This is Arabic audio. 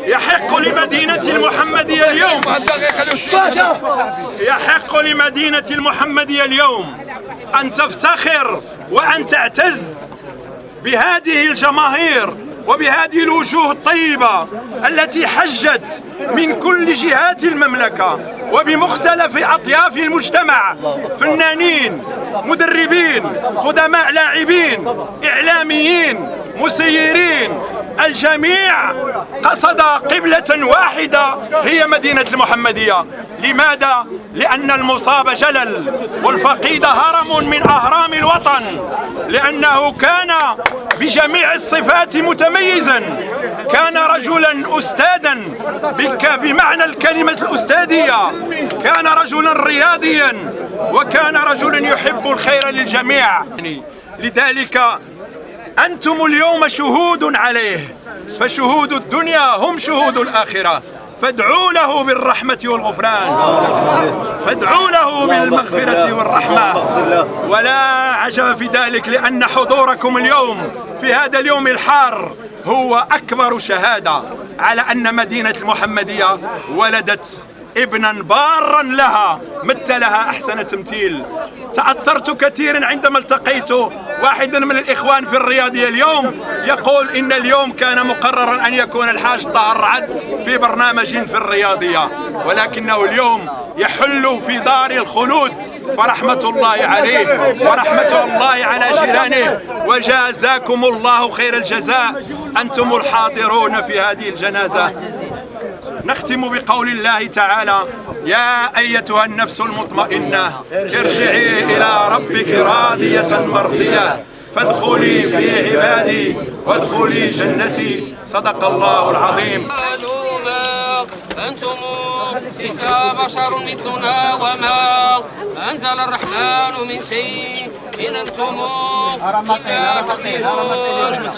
يحق لمدينة المحمدية اليوم يحق لمدينة المحمدية اليوم أن تفتخر وأن تعتز بهذه الجماهير وبهذه الوجوه الطيبة التي حجت من كل جهات المملكة وبمختلف أطياف المجتمع، فنانين، مدربين، قدماء لاعبين، إعلاميين، مسيرين، الجميع قصد قبلة واحدة هي مدينة المحمدية. لماذا؟ لأن المصاب جلل والفقيد هرم من أهرام الوطن، لأنه كان بجميع الصفات متميزا، كان رجلا أستاذا بمعنى الكلمة الأستاذية، كان رجلا رياضيا، وكان رجلا يحب الخير للجميع. لذلك أنتم اليوم شهود عليه، فشهود الدنيا هم شهود الآخرة، فادعوا له بالرحمة والغفران، فادعوا له بالمغفرة والرحمة. ولا عجب في ذلك، لأن حضوركم اليوم في هذا اليوم الحار هو أكبر شهادة على أن مدينة المحمدية ولدت ابنا بارا لها مثلها أحسن تمثيل. تأثرت كثيرا عندما التقيت واحدا من الإخوان في الرياضية اليوم يقول إن اليوم كان مقررا أن يكون الحاج طاهر رعد في برنامج في الرياضية، ولكنه اليوم يحل في دار الخلود، فرحمة الله عليه ورحمة الله على جيرانه، وجازاكم الله خير الجزاء أنتم الحاضرون في هذه الجنازة. نختم بقول الله تعالى: يا أيتها النفس المطمئنة ارجعي إلى ربك راضية مرضية فادخلي في عبادي وادخلي جنتي. صدق الله العظيم. أنتم إلا بشر مثلنا وما أنزل الرحمن من شيء إن أنتم إلا تقدرون.